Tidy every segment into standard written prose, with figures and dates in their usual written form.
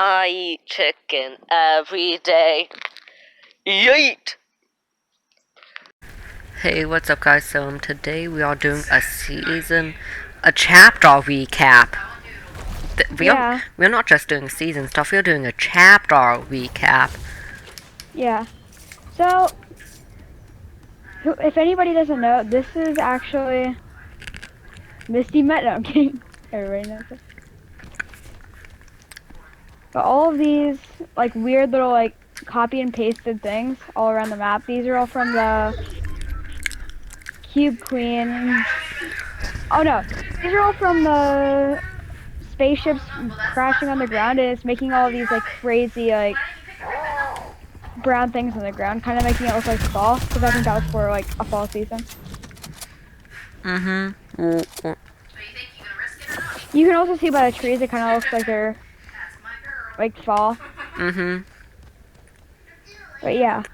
I eat chicken every day. Yeet! Hey, what's up guys? So today we are doing a chapter recap. We're not just doing season stuff, we're doing a chapter recap. Yeah. So, if anybody doesn't know, this is actually Misty Met. No, I'm kidding. Everybody knows it. But all of these, like, weird little, like, copy and pasted things all around the map, these are all from the Cube Queen. Oh, no. These are all from the spaceships crashing on the ground, and it's making all these, like, crazy, like, brown things on the ground, kind of making it look like fall, because I think that was for, like, a fall season. You can also see by the trees, it kind of looks like they're, like, fall. But yeah.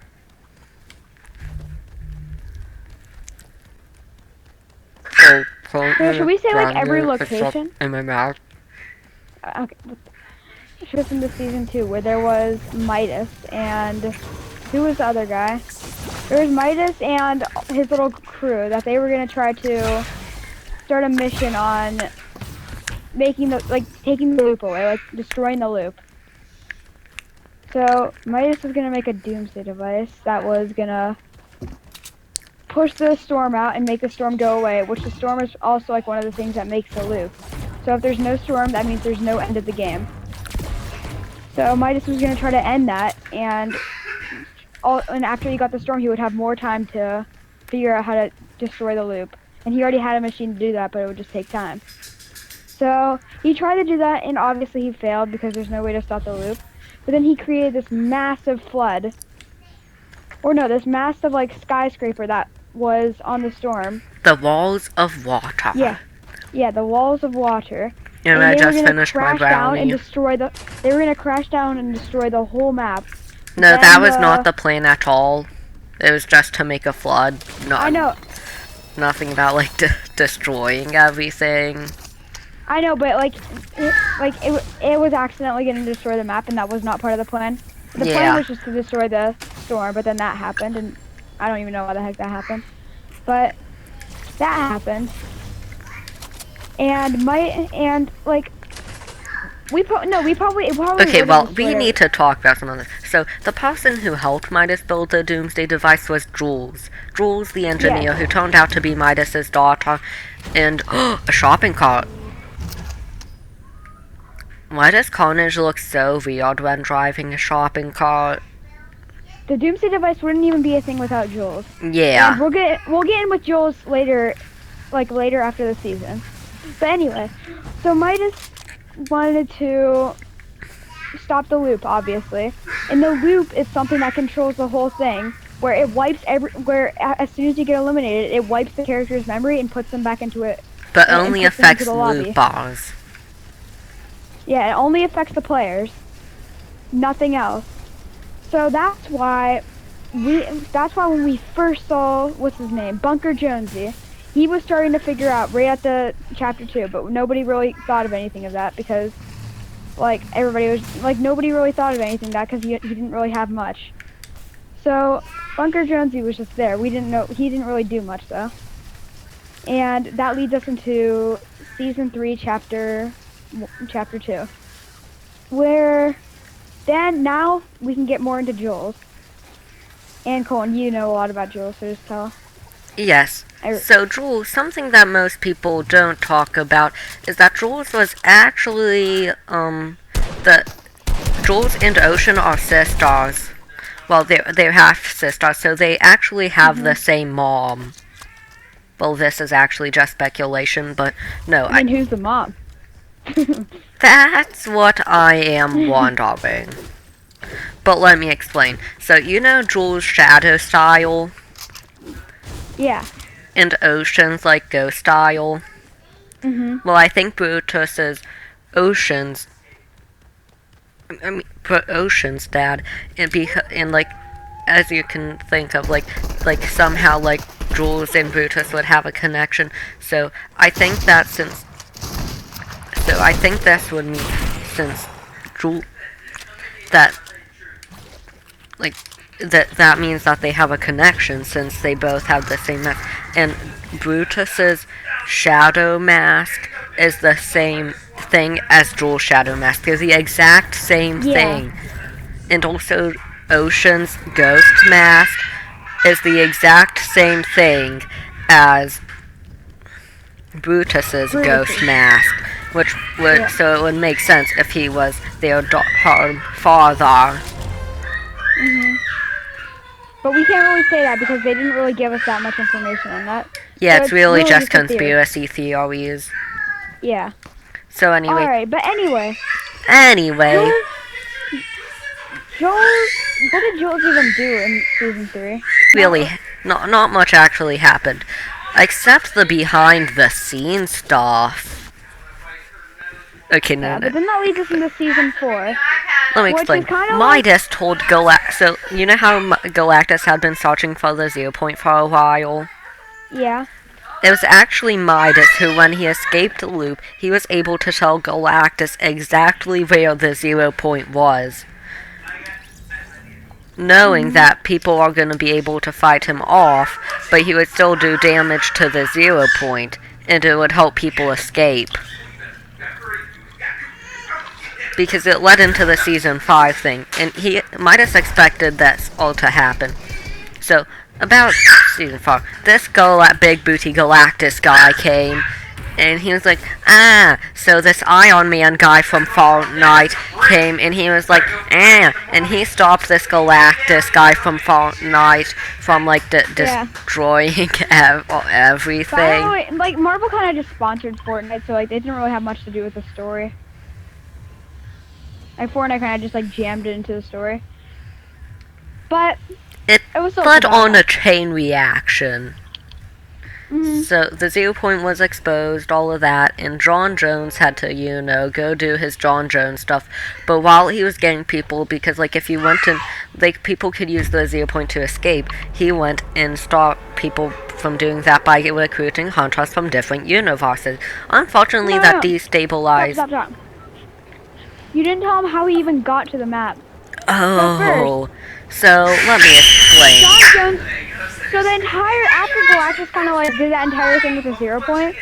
So, should we say, like, every location? In my mouth. Okay. Should listen to season 2, where there was Midas and who was the other guy? There was Midas and his little crew that they were gonna try to start a mission on taking the loop away, like destroying the loop. So Midas was gonna make a doomsday device that was gonna push the storm out and make the storm go away, which the storm is also like one of the things that makes the loop. So if there's no storm, that means there's no end of the game. So Midas was going to try to end that, and after he got the storm, he would have more time to figure out how to destroy the loop. And he already had a machine to do that, but it would just take time. So he tried to do that, and obviously he failed because there's no way to stop the loop. But then he created this massive flood. Or no, this massive like skyscraper that was on the storm. The walls of water. Yeah, the walls of water. And I just finished my brownie. They were gonna crash down and destroy the whole map. No, then, that was not the plan at all. It was just to make a flood. I know. Nothing about like destroying everything. I know, but it was accidentally gonna destroy the map, and that was not part of the plan. The plan was just to destroy the storm, but then that happened, and I don't even know why the heck that happened. But that happened. And we probably okay, well, we need to talk about some of this. So, the person who helped Midas build the Doomsday device was Jules. Jules, the engineer, who turned out to be Midas's daughter, and a shopping cart. Why does Carnage look so weird when driving a shopping cart? The Doomsday device wouldn't even be a thing without Jules. Yeah. And we'll get in with Jules later after the season. But anyway, so Midas wanted to stop the loop, obviously. And the loop is something that controls the whole thing, where it wipes as soon as you get eliminated, it wipes the character's memory and puts them back into it. But only affects loop bars. Yeah, it only affects the players. Nothing else. So that's why when we first saw, what's his name? Bunker Jonesy. He was starting to figure out right at the chapter 2, but nobody really thought of anything of that because, like, nobody really thought of anything of that because he didn't really have much. So, Bunker Jonesy was just there. He didn't really do much, though. And that leads us into Season 3, Chapter 2. Where, then, now, we can get more into Jules. And Colin, you know a lot about Jules, so just tell. Yes. So Jules, something that most people don't talk about is that Jules was actually, Jules and Ocean are sisters. Well, they're half sisters, so they actually have the same mom. Well, this is actually just speculation, but no. And who's the mom? That's what I am wondering. But let me explain. So, you know Jules' shadow style? Yeah. And Ocean's, like, ghost style? Well, I think Brutus's Ocean's dad, and like, as you can think of, like somehow, like, Jules and Brutus would have a connection. So, I think that this would mean, since that like that means that they have a connection since they both have the same mask. And Brutus's shadow mask is the same thing as Joel's shadow mask. They're the exact same thing. And also Ocean's ghost mask is the exact same thing as Brutus's ghost mask, which would so it would make sense if he was their father. But we can't really say that because they didn't really give us that much information on that. Yeah, So it's really just a theory. conspiracy theories. Yeah. So anyway. Alright, but anyway. What did Jules even do in season 3? Really, not much actually happened. Except the behind the scenes stuff. Okay, no. But then that leads us into season 4. Let me explain. Midas told Galactus. So, you know how Galactus had been searching for the 0 point for a while? Yeah. It was actually Midas who, when he escaped the loop, he was able to tell Galactus exactly where the 0 point was. Knowing that people are going to be able to fight him off, but he would still do damage to the 0 point, and it would help people escape. Because it led into the season 5 thing, and Midas expected this all to happen. So, about season 4, this big booty Galactus guy came, and he was like, so this Iron Man guy from Fortnite came, and he was like, and he stopped this Galactus guy from Fortnite from, like, destroying everything. Like, Marvel kind of just sponsored Fortnite, so, like, they didn't really have much to do with the story. Like, Fortnite kind of just, like, jammed it into the story. But it was led on a chain reaction. Mm-hmm. So the 0 point was exposed, all of that, and John Jones had to, go do his John Jones stuff. But while he was getting people, because, like, if you went and, like, people could use the 0 point to escape, he went and stopped people from doing that by recruiting hunters from different universes. Unfortunately, that destabilized... Stop. You didn't tell him how he even got to the map. Oh, so let me explain. John Jones... So the after Galactus kind of, like, did that entire thing with the 0 point.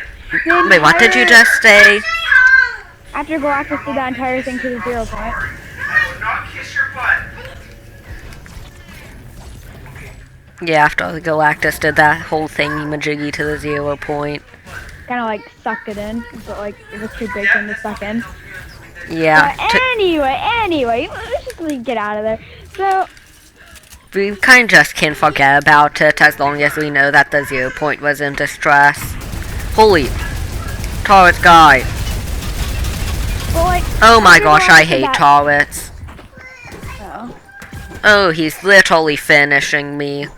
Wait, what did you just say? After Galactus did that entire thing to the 0 point. Yeah, after Galactus did that whole thingy-majiggy to the 0 point. Kind of, like, sucked it in, but, like, it was too big for him to suck in. Yeah. But anyway, let's just get out of there. So... we kind of just can't forget about it as long as we know that the 0 point was in distress. Holy turret guy. Well, like, oh my gosh, I hate turrets. Oh, he's literally finishing me.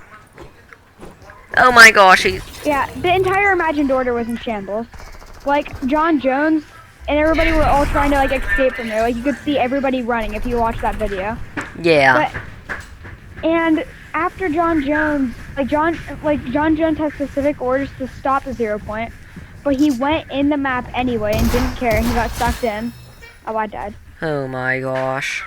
Oh my gosh, yeah, the entire Imagined Order was in shambles. Like, John Jones and everybody were all trying to, like, escape from there. Like, you could see everybody running if you watched that video. Yeah. And after John Jones, John Jones has specific orders to stop the 0 point, but he went in the map anyway and didn't care, and he got sucked in. Oh, I died. Oh my gosh.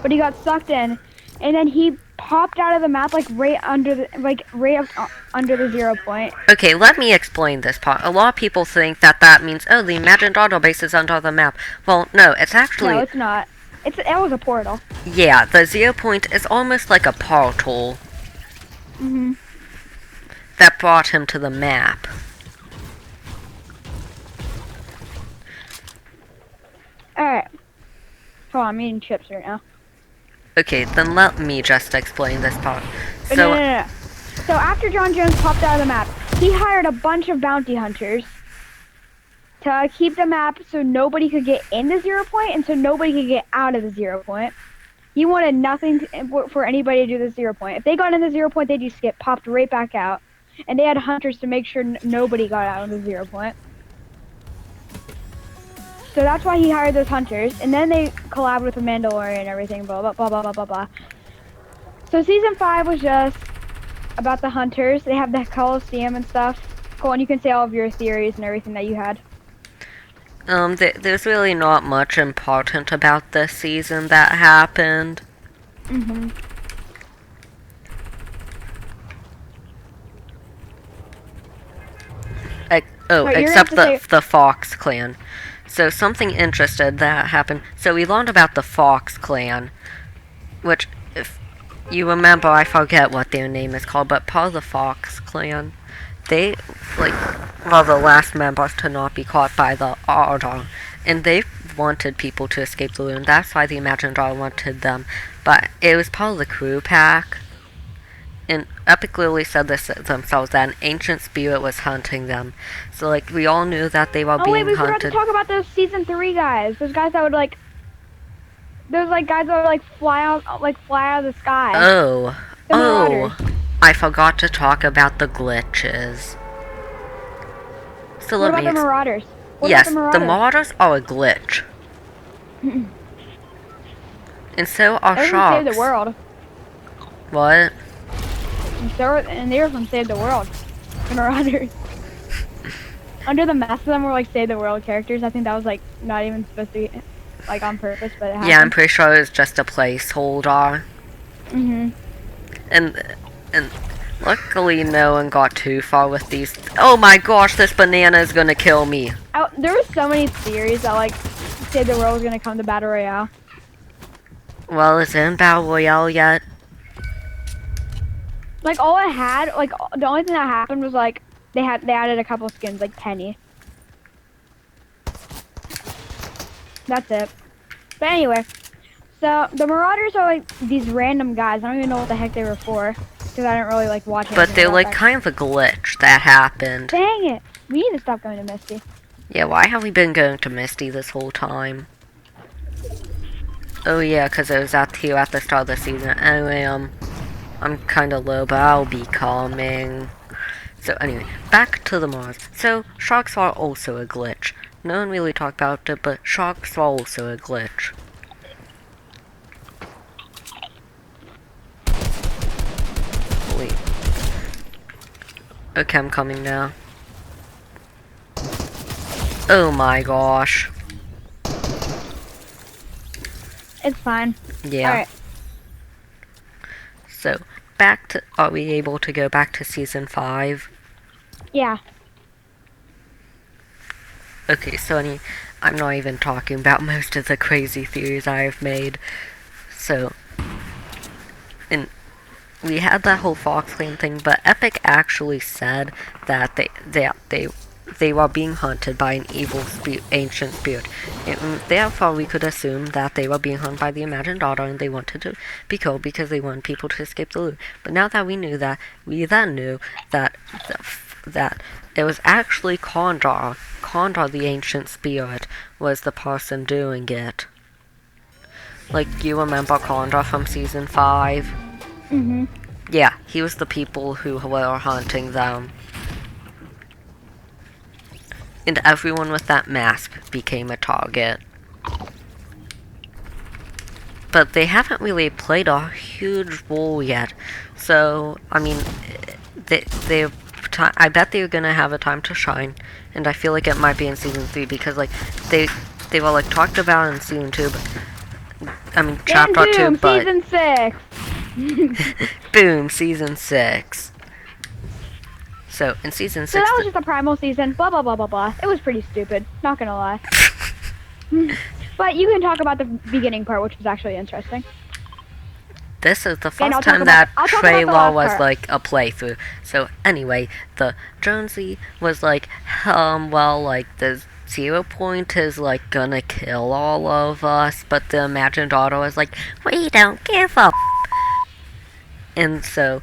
But he got sucked in, and then he popped out of the map, right under the 0 point. Okay, let me explain this part. A lot of people think that means, oh, the Imagined Order base is under the map. Well, no, it's actually... No, it's not. It was a portal. Yeah, the 0 point is almost like a portal. Mm-hmm. That brought him to the map. Alright. Hold on, I'm eating chips right now. Okay, then let me just explain this part. No. So after John Jones popped out of the map, he hired a bunch of bounty hunters to keep the map so nobody could get in the 0 point and so nobody could get out of the 0 point. He wanted nothing for anybody to do the 0 point. If they got in the 0 point, they just get popped right back out. And they had hunters to make sure nobody got out of the 0 point. So that's why he hired those hunters. And then they collabed with the Mandalorian and everything, blah, blah, blah, blah, blah, blah, blah. So season 5 was just about the hunters. They have the Coliseum and stuff. Cool, and you can say all of your theories and everything that you had. There's really not much important about this season that happened. Mhm. But you're gonna have Except to say. the Fox clan. So something interesting that happened. So we learned about the Fox clan, which, if you remember, I forget what their name is called, but part of the Fox clan, they, like, were the last members to not be caught by the Order, and they wanted people to escape the loon. That's why the Imagined Order wanted them, but it was part of the crew pack. And Epic clearly said this themselves, that an ancient spirit was hunting them. So, like, we all knew that they were Oh being wait, we forgot to hunted. talk about those season 3 guys. Those guys that would like. Those like guys that would like fly out of the sky. Oh. The Marauders. I forgot to talk about the glitches. So What let about me the Marauders? What yes, about the Marauders are a glitch. And so are They're from sharks. Save the World. What? And they were from Save the World. The Marauders. Under the mess of them were like Save the World characters. I think that was like not even supposed to be like on purpose, but it happened. Yeah, I'm pretty sure it was just a placeholder. Mhm. And luckily no one got too far with these. Oh my gosh, this banana is gonna kill me. There were so many theories that like Save the World was gonna come to Battle Royale. Well, is it in Battle Royale yet? Like all it had, like the only thing that happened was like they added a couple skins, like Penny. That's it. But anyway, so the Marauders are like these random guys. I don't even know what the heck they were for, because I didn't really like watch it. But they're like kind of a glitch that happened. Dang it! We need to stop going to Misty. Yeah, why have we been going to Misty this whole time? Oh yeah, because it was here at the start of the season. Anyway, I'm kind of low, but I'll be coming. So anyway, back to the Mars. So, sharks are also a glitch. No one really talked about it, but sharks are also a glitch. Wait. Okay, I'm coming now. Oh my gosh. It's fine. Yeah. Alright. So, are we able to go back to season 5? Yeah. Okay, so I'm not even talking about most of the crazy theories I've made. So, and we had that whole Fox Clan thing, but Epic actually said that they were being hunted by an evil ancient spirit. And therefore, we could assume that they were being hunted by the Imagined Order and they wanted to be killed because they wanted people to escape the loot. But now that we knew that, we then knew that it was actually Condor. Condor, the ancient spirit, was the person doing it. Like, you remember Condor from season 5? Mhm. Yeah, he was the people who were hunting them. And everyone with that mask became a target. But they haven't really played a huge role yet. So, I mean, I bet they're gonna have a time to shine. And I feel like it might be in season 3 because, like, they were, like, talked about in season 2, but, I mean, chapter 2, but... season 6! Boom, season 6. So, in season 6... So that was just a primal season, blah blah blah blah blah. It was pretty stupid, not gonna lie. But you can talk about the beginning part, which was actually interesting. This is the first time that trailer was like a playthrough. So anyway, the Jonesy was like, well, like the 0 point is like gonna kill all of us, but the Imagined Order was like, we don't give a and so,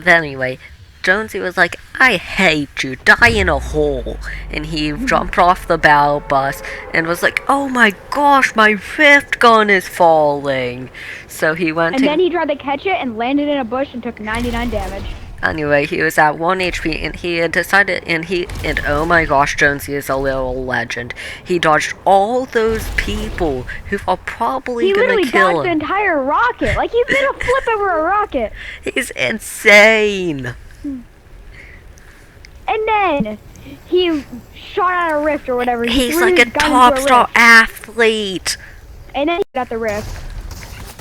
anyway, Jonesy was like, I hate you, die in a hole. And he jumped off the battle bus and was like, oh my gosh, my rift gun is falling. So he went and then he tried to catch it and landed in a bush and took 99 damage. Anyway, he was at 1 HP and he had decided, and oh my gosh, Jonesy is a little legend. He dodged all those people who are probably gonna kill him. He literally dodged the entire rocket. Like, he's gonna flip over a rocket. He's insane. And then he shot out a rift or whatever. He He's threw like his a gun top into a star rift, athlete. and then he got the rift.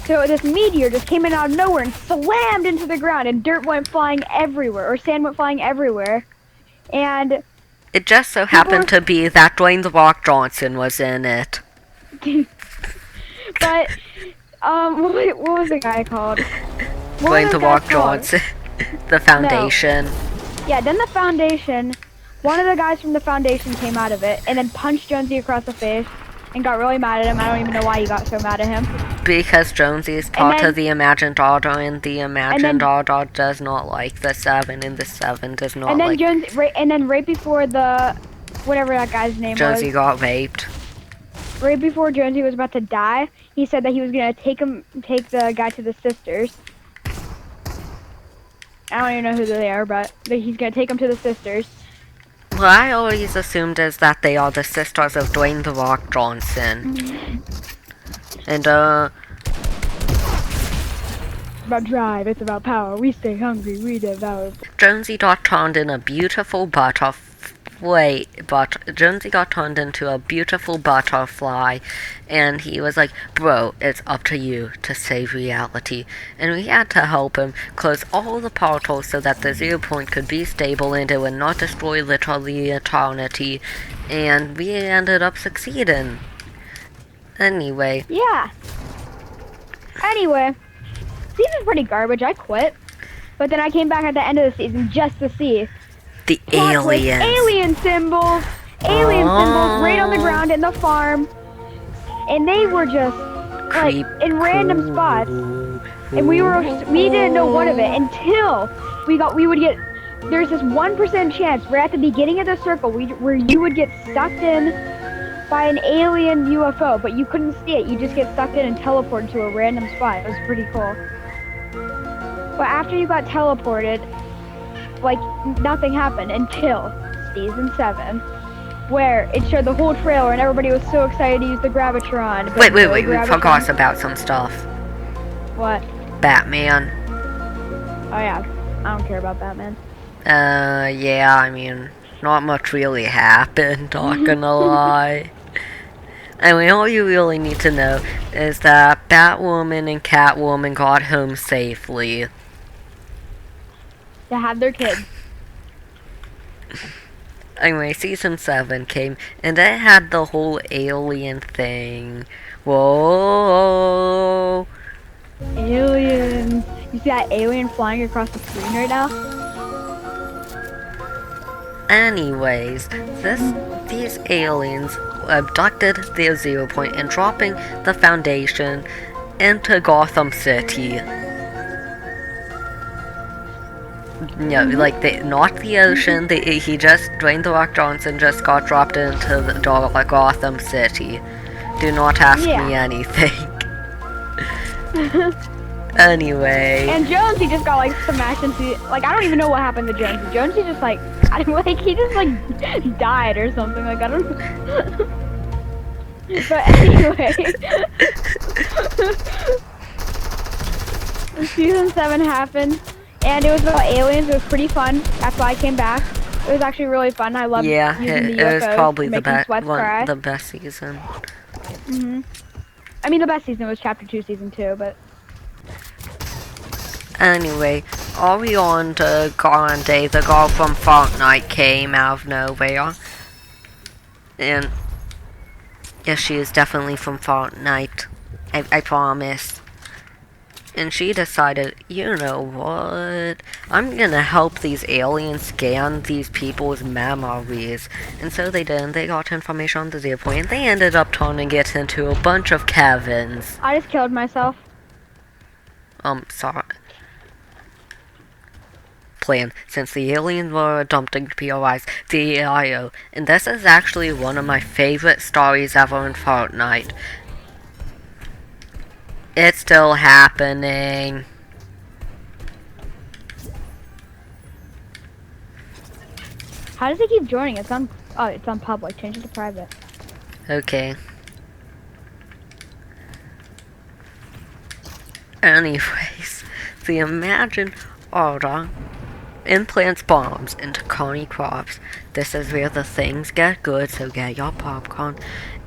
So this meteor just came in out of nowhere and slammed into the ground, and dirt went flying everywhere, or sand went flying everywhere. And It just so people happened to be that Dwayne The Rock Johnson was in it. but what was the guy called? What Dwayne was The the guy Rock called? Johnson. The Foundation. Yeah, then the Foundation, one of the guys from the Foundation came out of it and then punched Jonesy across the face and got really mad at him. I don't even know why he got so mad at him. Because Jonesy is part of the Imagined Order, and the Imagined Order does not like the Seven, and the Seven does not and then like... Jonesy, right before the, whatever that guy's name Jonesy was. got raped. Right before Jonesy was about to die, he said that he was gonna take the guy to the sisters. I don't even know who they are, but he's gonna take him to the sisters. What I always assumed is that they are the sisters of Dwayne The Rock Johnson. And, It's about drive, it's about power. We stay hungry, we devour. Jonesy got turned in a beautiful butterfly. Jonesy got turned into a beautiful butterfly, and he was like, bro, it's up to you to save reality. And we had to help him close all the portals so that the 0 point could be stable and it would not destroy literally eternity. And we ended up succeeding. Anyway. Yeah. Anyway, season's pretty garbage. I quit. But then I came back at the end of the season just to see. The aliens. Alien symbols. Alien symbols right on the ground in the farm. And they were just like in random spots. And we didn't know one of it until we would get, there's this 1% chance right at the beginning of the circle where you would get sucked in by an alien UFO, but you couldn't see it. You just get sucked in and teleported to a random spot. It was pretty cool. But after you got teleported, like, nothing happened until season 7, where it showed the whole trailer and everybody was so excited to use the Gravitron. Wait, we forgot about some stuff. What? Batman. Oh yeah, I don't care about Batman. Yeah, I mean, not much really happened, not gonna lie. I mean, all you really need to know is that Batwoman and Catwoman got home safely. To have their kids. Anyway, season 7 came, and it had the whole alien thing. Whoa! Aliens. You see that alien flying across the screen right now? Anyways, these aliens abducted the 0 point and dropping the Foundation into Gotham City. No, like, not the ocean, Dwayne The Rock Johnson just got dropped into the Gotham City. Do not ask me anything. Anyway. And Jonesy just got, like, smashed into, like, I don't even know what happened to Jonesy. Jonesy just, like, he just, like, died or something, like, I don't know. But anyway. Season 7 happened. And it was about aliens. It was pretty fun. That's why I came back. It was actually really fun. I loved using the UFOs. It was probably the best season. I mean, the best season was Chapter 2, Season 2, but... Anyway, Ariana Grande, the girl from Fortnite, came out of nowhere. And... yes, she is definitely from Fortnite. I promise. And she decided, you know what, I'm gonna help these aliens scan these people's memories. And so they did, and they got information on the 0 point, and they ended up turning it into a bunch of Kevins. I just killed myself. Sorry. Plan, since the aliens were attempting to POIs the AIO, and this is actually one of my favorite stories ever in Fortnite. It's still happening. How does it keep joining? It's on public. Change it to private. Okay. Anyways, the Imagined Order implants bombs into Connie crops. This is where the things get good, so get your popcorn.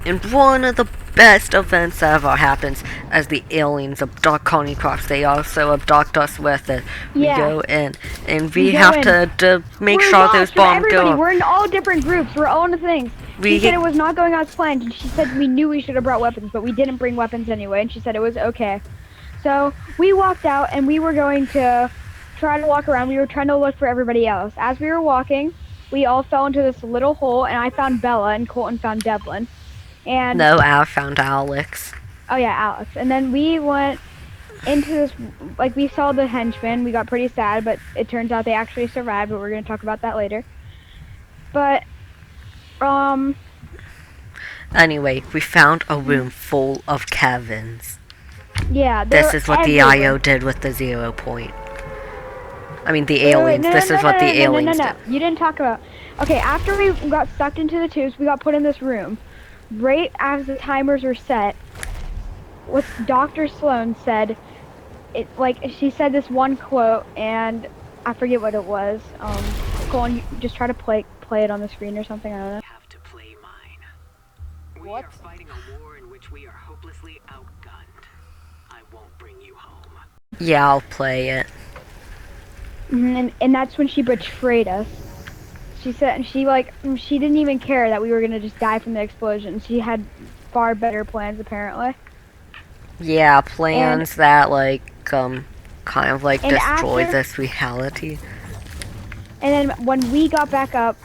And one of the best events ever happens as the aliens abduct Connie crops. They also abduct us with it. We go in, and we have to make sure those bombs go. We're in all different groups. We're all in the things. She said it was not going as planned, and she said we knew we should have brought weapons, but we didn't bring weapons anyway, and she said it was okay. So we walked out, and we were going to try to walk around. We were trying to look for everybody else. As we were walking, we all fell into this little hole, and I found Bella, and Colton found Devlin. And no, I found Alex. Oh yeah, Alex. And then we went into this, like, we saw the henchmen. We got pretty sad, but it turns out they actually survived, but we're going to talk about that later. But, anyway, we found a room full of Kevins. Yeah, this is what the IO did with the 0 point. I mean, the aliens. This is what the aliens did. You didn't talk about... Okay, after we got sucked into the tubes, we got put in this room. Right as the timers were set, what Dr. Sloan said, she said this one quote, and I forget what it was. Go on, you just try to play it on the screen or something. I don't know. Have to play mine. We are fighting a war in which we are hopelessly outgunned. I won't bring you home. Yeah, I'll play it. And that's when she betrayed us. She said she didn't even care that we were gonna just die from the explosion. She had far better plans apparently. Yeah, plans that kind of destroy this reality. And then when we got back up,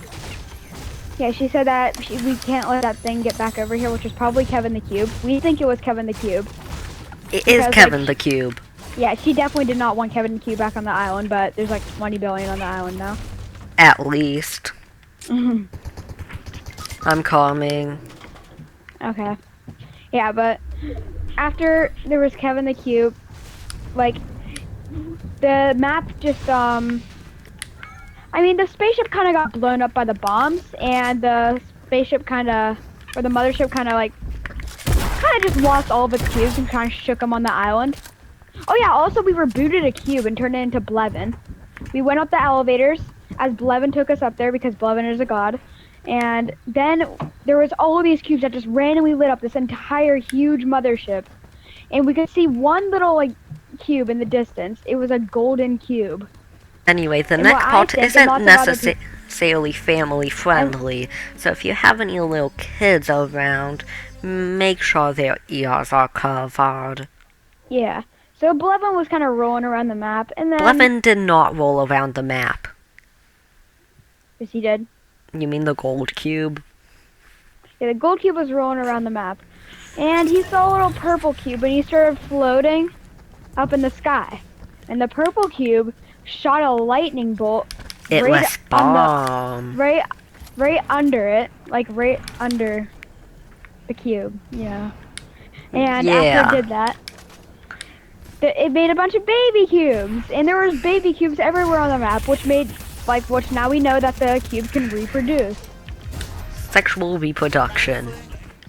yeah, she said that we can't let that thing get back over here, which is probably Kevin the Cube. We think it was Kevin the Cube. It is Kevin the Cube. Yeah, she definitely did not want Kevin the Cube back on the island, but there's like 20 billion on the island now. At least. I'm coming. Okay. Yeah, but after there was Kevin the Cube, the map just, I mean, the spaceship kind of got blown up by the bombs, and the spaceship the mothership kind of just lost all of its cubes and kind of shook them on the island. Oh yeah, also we rebooted a cube and turned it into Blevin. We went up the elevators as Blevin took us up there because Blevin is a god. And then there was all of these cubes that just randomly lit up this entire huge mothership. And we could see one little cube in the distance. It was a golden cube. Anyway, the next part isn't necessarily family friendly. So if you have any little kids around, make sure their ears are covered. Yeah. So Blevin was kind of rolling around the map, and then... Blevin did not roll around the map. Yes, he did. You mean the gold cube? Yeah, the gold cube was rolling around the map. And he saw a little purple cube, and he started floating up in the sky. And the purple cube shot a lightning bolt right under it. Right under the cube. Yeah. And after it did that, it made a bunch of baby cubes, and there was baby cubes everywhere on the map, which now we know that the cube can reproduce. Sexual reproduction.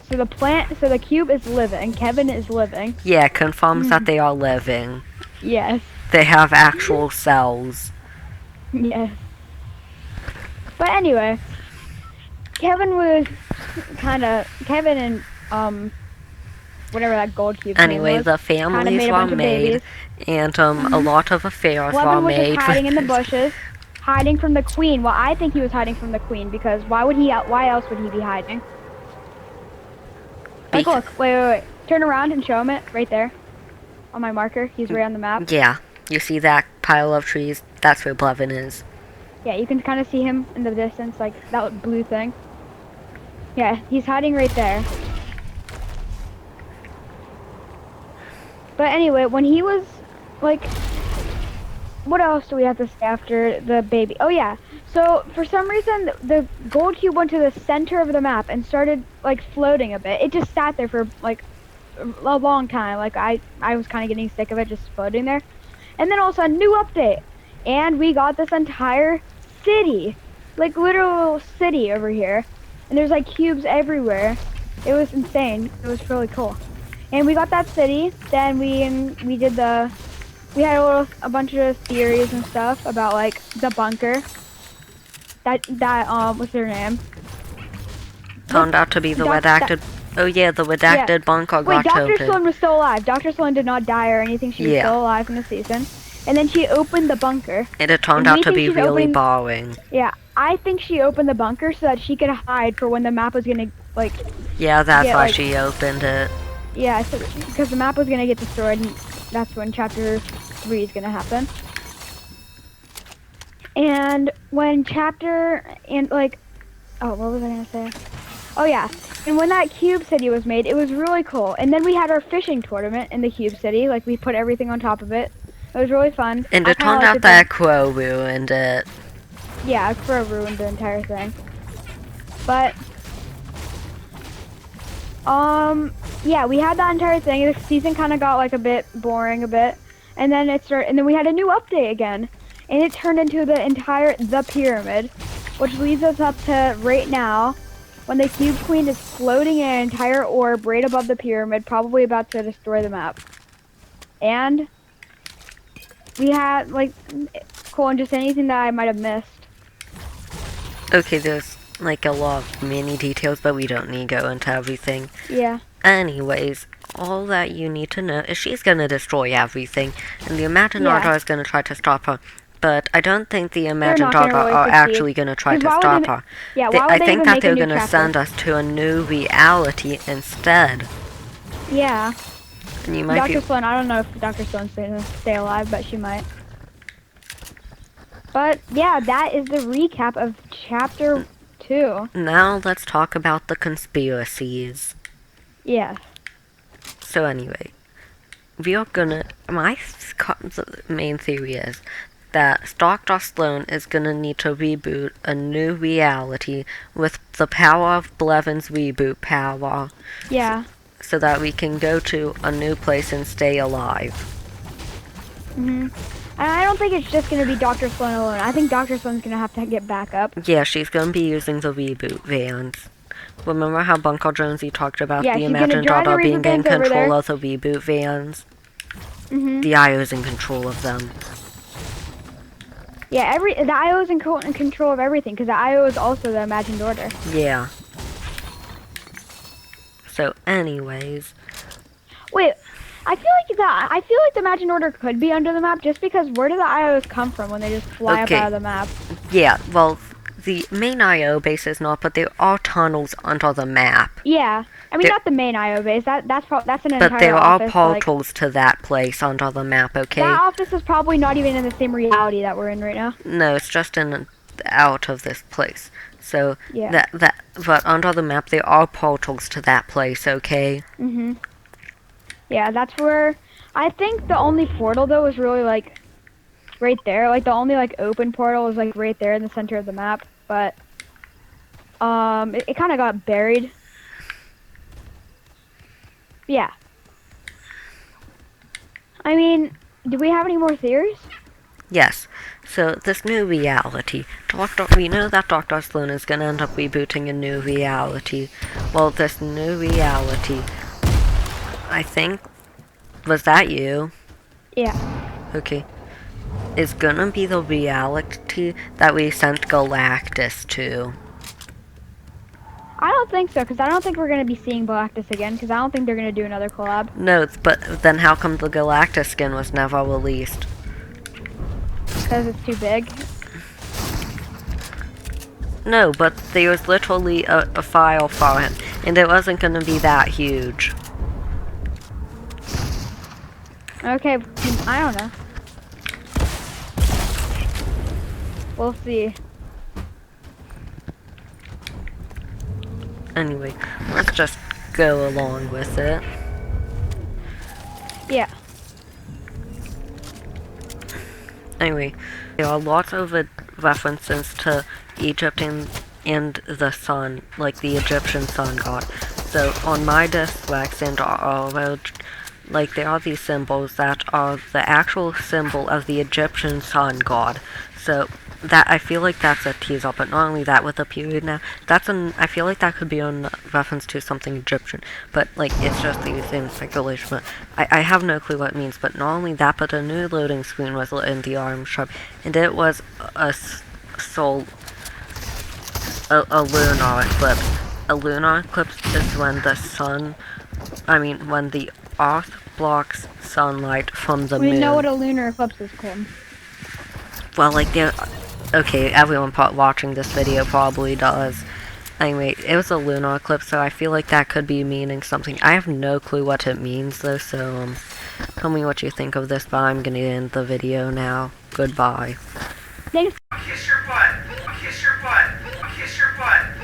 So the cube is living. Kevin is living. Yeah, confirms that they are living. Yes. They have actual cells. Yes. But anyway, Kevin and whatever that gold cube anyway was, the families were made, and a lot of affairs were made. Was hiding in the bushes, hiding from the queen. Well, I think he was hiding from the queen, because why else would he be hiding? Look, wait. Turn around and show him it right there on my marker. He's right on the map. Yeah, you see that pile of trees? That's where Blevin is. Yeah, you can kind of see him in the distance, like that blue thing. Yeah, he's hiding right there. But anyway, when he was, what else do we have to say after the baby? Oh yeah, so for some reason, the gold cube went to the center of the map and started, floating a bit. It just sat there for, a long time. I was kind of getting sick of it just floating there. And then also a new update. And we got this entire city. Literal city over here. And there's, cubes everywhere. It was insane. It was really cool. And we got that city, then we did the we had a bunch of theories and stuff about like the bunker. What's their name? Turned out to be the redacted. Oh yeah, the redacted bunker Wait, got Dr. opened. Sloan was still alive. Dr. Sloan did not die or anything. She was Yeah. still alive in the season. And then she opened the bunker. And it turned And we out to think be she's really opening- boring. Yeah, I think she opened the bunker so that she could hide for when the map was gonna like. Yeah, that's Yeah, why like- she opened it. Yeah, so, because the map was gonna get destroyed, and that's when chapter 3 is gonna happen. And when oh, what was I gonna say? Oh yeah, and when that cube city was made, it was really cool. And then we had our fishing tournament in the cube city. Like we put everything on top of it. It was really fun. And I it kinda turned liked out it that Crow ruined it. Yeah, Crow ruined the entire thing. But yeah, we had that entire thing. The season kind of got like a bit boring a bit, and then and then we had a new update again, and it turned into the pyramid, which leads us up to right now, when the Cube Queen is floating in an entire orb right above the pyramid, probably about to destroy the map. And we had like, cool, and just anything that I might have missed. Okay, there's like a lot of mini details, but we don't need to go into everything. Yeah. Anyways, all that you need to know is she's gonna destroy everything, and the Imaginator is gonna try to stop her. But I don't think the Imaginator really are succeed. actually gonna try 'Cause to why would stop they ma- her. Yeah, They- why would I they think even that make a they're new gonna chapter? send us to a new reality instead. Yeah. And you might Dr. be Sloan, I don't know if Dr. Sloan's gonna stay alive, but she might. But yeah, that is the recap of chapter 2. now. Let's talk about the conspiracies. Yeah. So anyway, we are gonna. The main theory is that Dr. Sloan is gonna need to reboot a new reality with the power of Blevins' reboot power, Yeah. so that we can go to a new place and stay alive. Mhm. And I don't think it's just gonna be Dr. Sloan alone. I think Dr. Sloan's gonna have to get back up. Yeah, she's gonna be using the reboot vans. Remember how Bunker Jonesy talked about Yeah, the she's gonna drive the Imaginator being reboot in vans over control there. of the reboot vans? Mhm. The IO's in control of them. Yeah, the IO is in control of everything because the IO is also the imagined order. Yeah. So, anyways, Wait, I feel like the imagined order could be under the map just because where do the IOs come from when they just fly Okay. up out of the map? yeah, well, the main IO base is not, but there are tunnels under the map. Yeah, I mean There- not the main IO base. That's an entire But there are office. Like, portals to that place under the map, okay? that office is probably not even in the same reality that we're in right now. No, it's just out of this place. So, Yeah. but under the map there are portals to that place, okay? Mhm. Yeah, that's where I think the only portal though is really like right there. Like the only like open portal is like right there in the center of the map, but it kind of got buried. Yeah. I mean, do we have any more theories? Yes. So, this new reality. We know that Dr. Sloan is going to end up rebooting a new reality. Well, this new reality, I think, was that you? Yeah. Okay. Is gonna be the reality that we sent Galactus to. I don't think so, because I don't think we're going to be seeing Galactus again, because I don't think they're going to do another collab. No, but then how come the Galactus skin was never released? Because it's too big. No, but there was literally a file for him, and it wasn't gonna be that huge. Okay, I don't know. We'll see. Anyway, let's just go along with it. Yeah. Anyway, there are lots of references to Egypt and the sun, like the Egyptian sun god. So on my dyslex and like there are these symbols that are the actual symbol of the Egyptian sun god. So that I feel like that's a tease-up, but not only that, with the period now, I feel like that could be a reference to something Egyptian, but, like, it's just the same speculation, but I have no clue what it means, but not only that, but a new loading screen was in the arm shop, and it was a lunar eclipse. A lunar eclipse is when when the Earth blocks sunlight from the moon. We know what a lunar eclipse is, Kim. Well, like, okay, everyone watching this video probably does. Anyway, it was a lunar eclipse, so I feel like that could be meaning something. I have no clue what it means, though, so, tell me what you think of this, but I'm gonna end the video now. Goodbye. Thanks. Kiss your butt. Kiss your butt. Kiss your butt.